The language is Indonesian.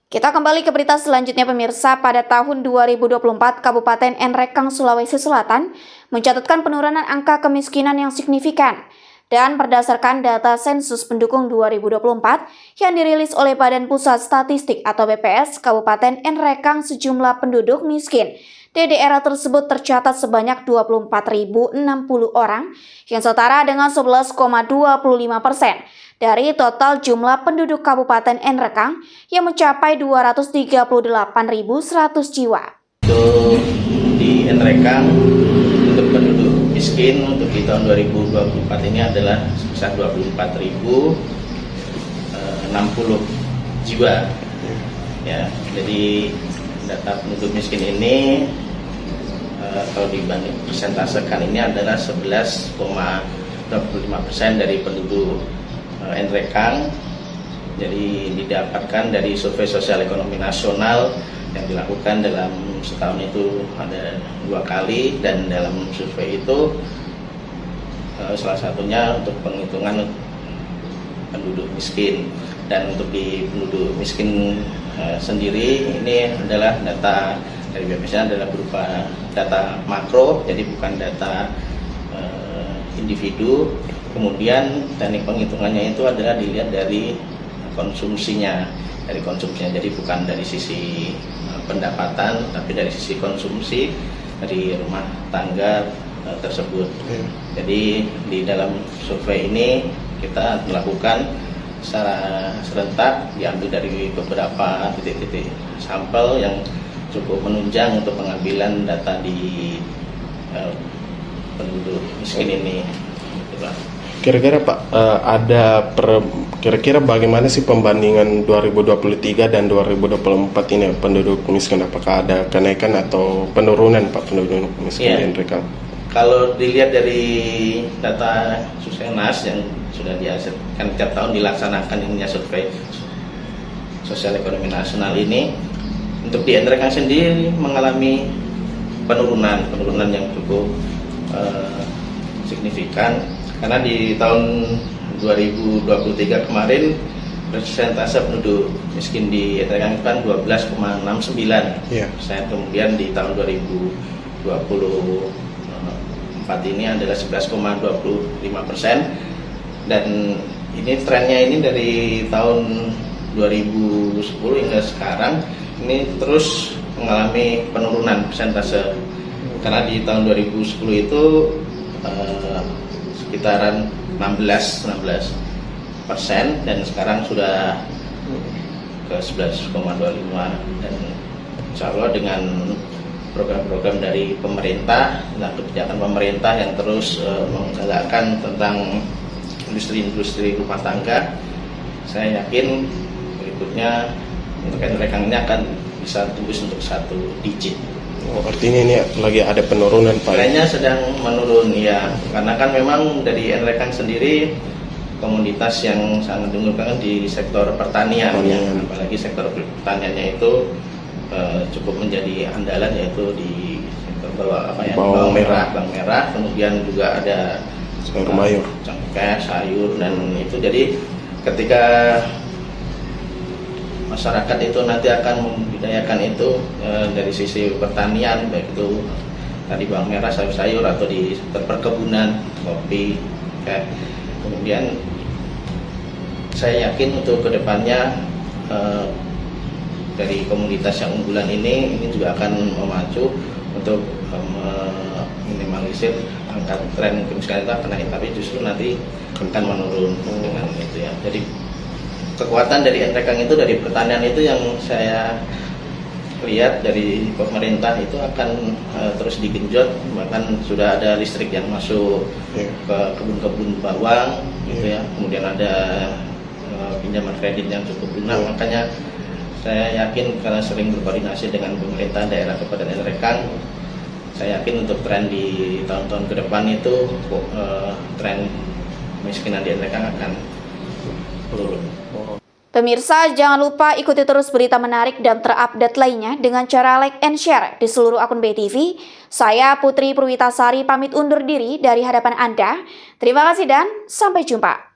Kita kembali ke berita selanjutnya pemirsa. Pada tahun 2024, Kabupaten Nrekang, Sulawesi Selatan mencatatkan penurunan angka kemiskinan yang signifikan. Dan berdasarkan data sensus pendukung 2024 yang dirilis oleh Badan Pusat Statistik atau BPS, Kabupaten Nrekang sejumlah penduduk miskin di daerah tersebut tercatat sebanyak 24.060 orang yang setara dengan 11,25% dari total jumlah penduduk Kabupaten Nrekang yang mencapai 238.100 jiwa. Untuk di Nrekang, untuk penduduk miskin untuk di tahun 2024 ini adalah sebesar 24.060 jiwa. Ya, jadi data penduduk miskin ini kalau dibanding persentasekan ini adalah 11,25% dari penduduk Nrekang. Jadi didapatkan dari survei sosial ekonomi nasional yang dilakukan dalam setahun itu ada 2 kali, dan dalam survei itu salah satunya untuk penghitungan penduduk miskin. Dan untuk di penduduk miskin sendiri ini adalah data dari BPS adalah berupa data makro, jadi bukan data individu. Kemudian teknik penghitungannya itu adalah dilihat dari konsumsinya, jadi bukan dari sisi pendapatan, tapi dari sisi konsumsi dari rumah tangga tersebut. Jadi di dalam survei ini kita melakukan secara serentak, diambil dari beberapa titik-titik sampel yang cukup menunjang untuk pengambilan data di penduduk miskin ini. Kira-kira Pak, kira-kira bagaimana sih pembandingan 2023 dan 2024 ini penduduk miskin? Apakah ada kenaikan atau penurunan Pak penduduk miskin di Nrekang? Kalau dilihat dari data Susenas yang sudah dihasilkan tiap tahun dilaksanakan ininya survei sosial ekonomi nasional ini, untuk di Nrekang sendiri mengalami penurunan yang cukup signifikan. Karena di tahun 2023 kemarin persentase penduduk miskin di Nrekang kan 12,69%. Kemudian di tahun 2024 ini adalah 11,25%. Dan ini trennya ini dari tahun 2010 hingga sekarang ini terus mengalami penurunan persentase. Karena di tahun 2010 itu sekitaran 16%, dan sekarang sudah ke 11,25%. Dan insya Allah dengan program-program dari pemerintah dan kebijakan pemerintah yang terus menggalakkan tentang industri rumah tangga, saya yakin berikutnya untuk Nrekang ini akan bisa tembus untuk 1 digit. Oh, artinya ini lagi ada penurunan Pak? Kayaknya sedang menurun ya, karena kan memang dari Nrekang sendiri komoditas yang sangat diunggulkan di sektor pertanian. Ya, apalagi sektor pertaniannya itu cukup menjadi andalan, yaitu di sektor bawang merah, kemudian juga ada sayur mayur, cengkeh, sayur, dan itu jadi ketika masyarakat itu nanti akan membudidayakan itu dari sisi pertanian, baik itu tadi bawang merah, sayur-sayur, atau di sektor perkebunan, kopi, kemudian saya yakin untuk kedepannya dari komunitas yang unggulan ini juga akan memacu untuk meminimalisir angka tren kemiskinan itu akan naik, tapi justru nanti akan menurun dengan itu ya. Jadi kekuatan dari Nrekang itu dari pertanian itu yang saya lihat dari pemerintah itu akan terus digenjot, bahkan sudah ada listrik yang masuk ke kebun-kebun bawang gitu ya. Kemudian ada pinjaman kredit yang cukup lunak. Makanya saya yakin karena sering berkoordinasi dengan pemerintah daerah Kabupaten Nrekang, saya yakin untuk tren di tahun-tahun ke depan itu tren kemiskinan di Nrekang akan turun. Pemirsa, jangan lupa ikuti terus berita menarik dan terupdate lainnya dengan cara like and share di seluruh akun BTV. Saya Putri Purwitasari pamit undur diri dari hadapan Anda. Terima kasih dan sampai jumpa.